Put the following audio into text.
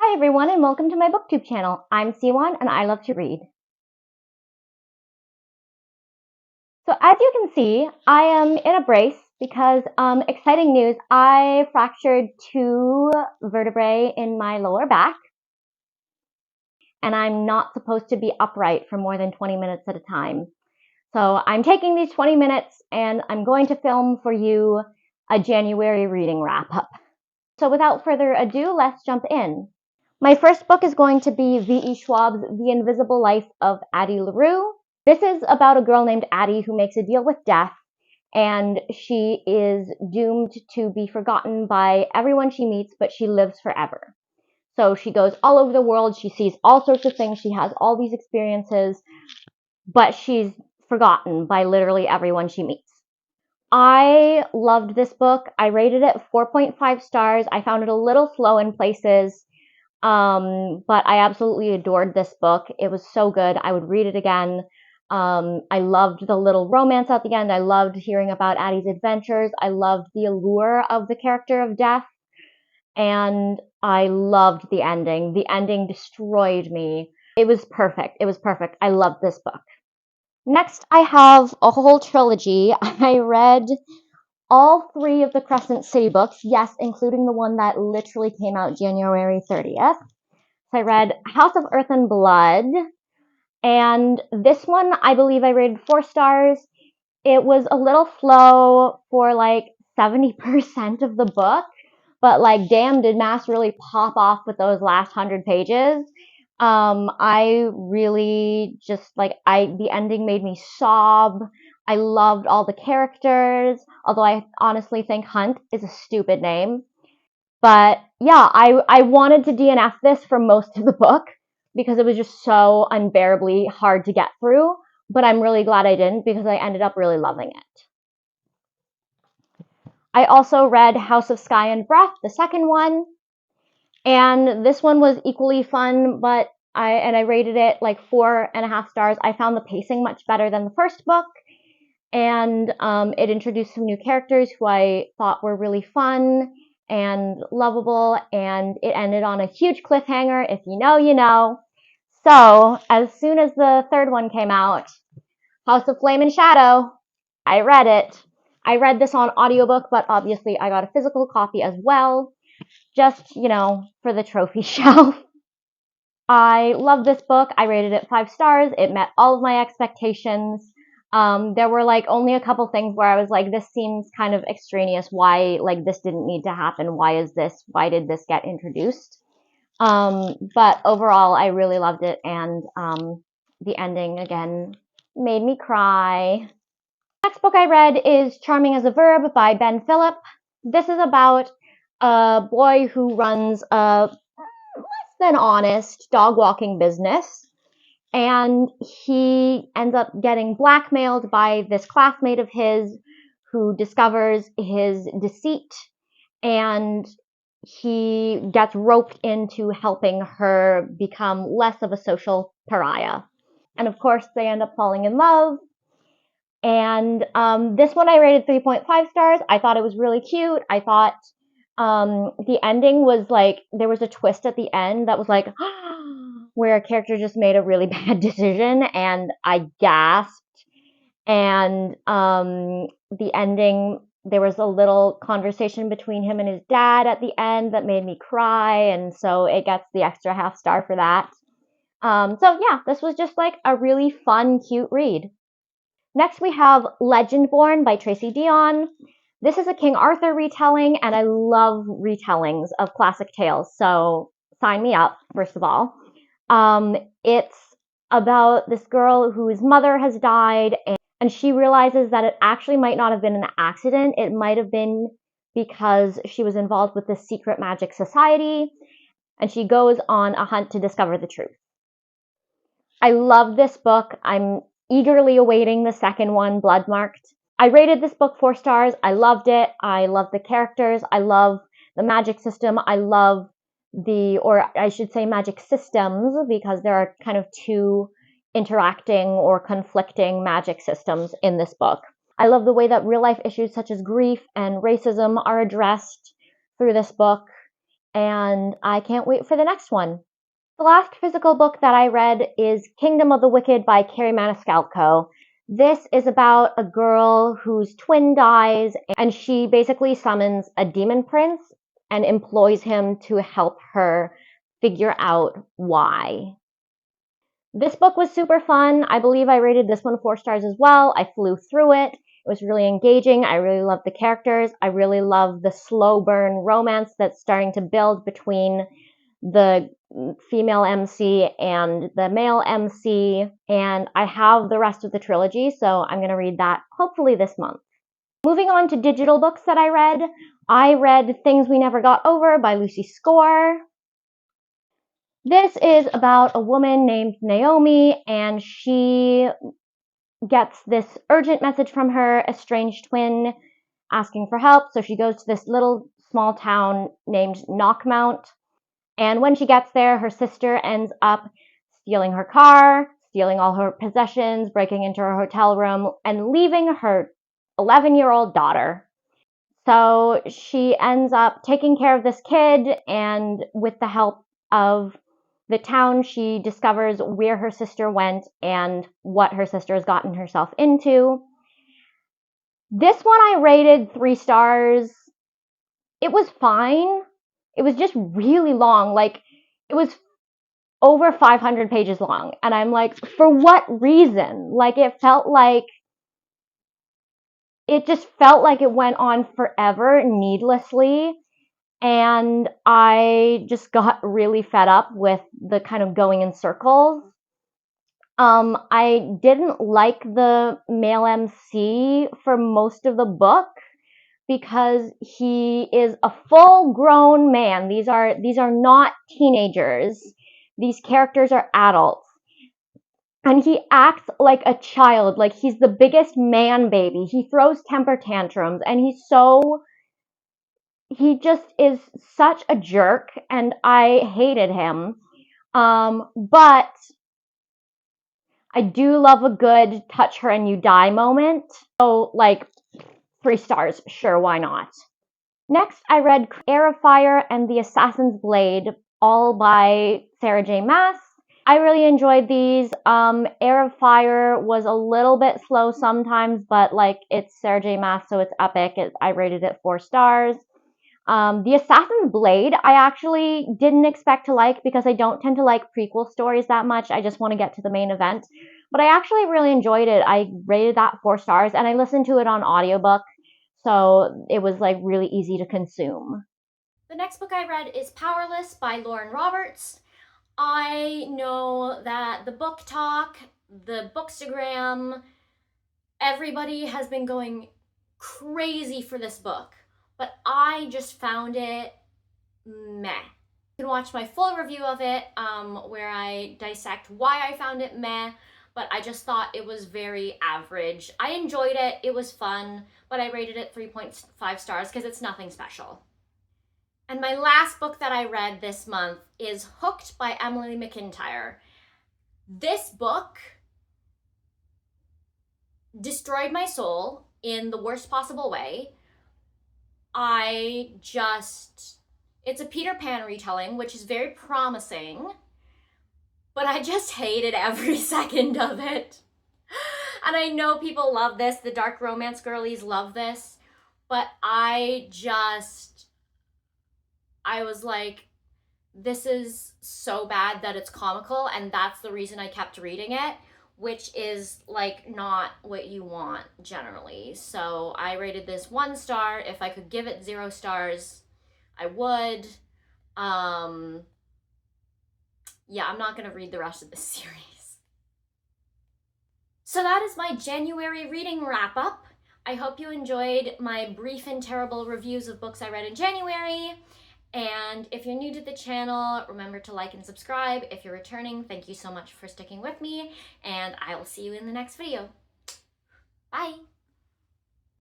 Hi everyone and welcome to my booktube channel. I'm Siwan and I love to read. So as you can see, I am in a brace because exciting news, I fractured 2 vertebrae in my lower back and I'm not supposed to be upright for more than 20 minutes at a time. So I'm taking these 20 minutes and I'm going to film for you a January reading wrap up. So without further ado, let's jump in. My first book is going to be V.E. Schwab's The Invisible Life of Addie LaRue. This is about a girl named Addie who makes a deal with death, and she is doomed to be forgotten by everyone she meets, but she lives forever. So she goes all over the world, she sees all sorts of things, she has all these experiences, but she's forgotten by literally everyone she meets. I loved this book. I rated it 4.5 stars. I found it a little slow in places. But I absolutely adored this book. It was so good. I would read it again. I loved the little romance at the end. I loved hearing about Addie's adventures. I loved the allure of the character of Death. And I loved the ending. The ending destroyed me. It was perfect. It was perfect. I loved this book. Next, I have a whole trilogy. I read all 3 of the Crescent City books, yes, including the one that literally came out January 30th. So I read House of Earth and Blood, and this one I believe I rated 4 stars. It was a little slow for like 70% of the book, but like damn did Mass really pop off with those last 100 pages. I really just the ending made me sob. I loved all the characters, although I honestly think Hunt is a stupid name. But yeah, I wanted to DNF this for most of the book because it was just so unbearably hard to get through. But I'm really glad I didn't because I ended up really loving it. I also read House of Sky and Breath, the second one. And this one was equally fun, but I rated it like 4.5 stars. I found the pacing much better than the first book. And it introduced some new characters who I thought were really fun and lovable, and it ended on a huge cliffhanger. If you know, you know. So as soon as the third one came out, House of Flame and Shadow, I read it. I read this on audiobook, but obviously I got a physical copy as well, just, for the trophy shelf. I love this book. I rated it 5 stars. It met all of my expectations. There were like only a couple things where I was like, this seems kind of extraneous. Why, like, this didn't need to happen? Why did this get introduced? But overall, I really loved it. And the ending, again, made me cry. Next book I read is Charming as a Verb by Ben Phillip. This is about a boy who runs a less than honest dog walking business, and he ends up getting blackmailed by this classmate of his who discovers his deceit, and he gets roped into helping her become less of a social pariah. And of course, they end up falling in love. And this one I rated 3.5 stars. I thought it was really cute. I thought the ending was like, there was a twist at the end that was like, where a character just made a really bad decision, and I gasped. And the ending, there was a little conversation between him and his dad at the end that made me cry, and so it gets the extra half star for that. So yeah, this was just like a really fun, cute read. Next we have Legendborn by Tracy Deonn. This is a King Arthur retelling, and I love retellings of classic tales, so sign me up, first of all. It's about this girl whose mother has died, and she realizes that it actually might not have been an accident. It might have been because she was involved with this secret magic society, and she goes on a hunt to discover the truth. I love this book. I'm eagerly awaiting the second one, Bloodmarked. I rated this book 4 stars. I loved it. I love the characters. I love the magic system. I love or I should say magic systems, because there are kind of 2 interacting or conflicting magic systems in this book. I love the way that real life issues such as grief and racism are addressed through this book. and I can't wait for the next one. The last physical book that I read is Kingdom of the Wicked by Kerri Maniscalco. This is about a girl whose twin dies, and she basically summons a demon prince and employs him to help her figure out why. This book was super fun. I believe I rated this one 4 stars as well. I flew through it. It was really engaging. I really love the characters. I really love the slow burn romance that's starting to build between the female MC and the male MC. And I have the rest of the trilogy, so I'm going to read that hopefully this month. Moving on to digital books that I read Things We Never Got Over by Lucy Score. This is about a woman named Naomi, and she gets this urgent message from her estranged twin asking for help. So she goes to this little small town named Knockmount. And when she gets there, her sister ends up stealing her car, stealing all her possessions, breaking into her hotel room, and leaving her 11-year-old daughter. So she ends up taking care of this kid, and with the help of the town, she discovers where her sister went and what her sister has gotten herself into. This one I rated 3 stars. It was fine. It was just really long. Like, it was over 500 pages long. And I'm like, for what reason? Like, it just felt like it went on forever needlessly. And I just got really fed up with the kind of going in circles. I didn't like the male MC for most of the book because he is a full-grown man. These are not teenagers. These characters are adults. And he acts like a child, like he's the biggest man baby. He throws temper tantrums, and he just is such a jerk, and I hated him. But I do love a good touch her and you die moment. So, like, 3 stars, sure, why not? Next, I read Heir of Fire and The Assassin's Blade, all by Sarah J. Maas. I really enjoyed these. Heir of Fire was a little bit slow sometimes, but like, it's Sarah J. Maas, so it's epic. I rated it 4 stars. The Assassin's Blade, I actually didn't expect to like because I don't tend to like prequel stories that much. I just want to get to the main event. But I actually really enjoyed it. I rated that 4 stars, and I listened to it on audiobook, so it was like really easy to consume. The next book I read is Powerless by Lauren Roberts. I know that the book talk, the bookstagram, everybody has been going crazy for this book, but I just found it meh. You can watch my full review of it where I dissect why I found it meh, but I just thought it was very average. I enjoyed it, it was fun, but I rated it 3.5 stars because it's nothing special. And my last book that I read this month is Hooked by Emily McIntyre. This book destroyed my soul in the worst possible way. It's a Peter Pan retelling, which is very promising, but I just hated every second of it. And I know people love this, the dark romance girlies love this, but I was like, this is so bad that it's comical, and that's the reason I kept reading it, which is like not what you want generally. So I rated this 1 star. If I could give it 0 stars, I would. Yeah, I'm not gonna read the rest of this series. So that is my January reading wrap up. I hope you enjoyed my brief and terrible reviews of books I read in January. And if you're new to the channel, remember to like and subscribe. If you're returning, thank you so much for sticking with me, and I will see you in the next video. Bye!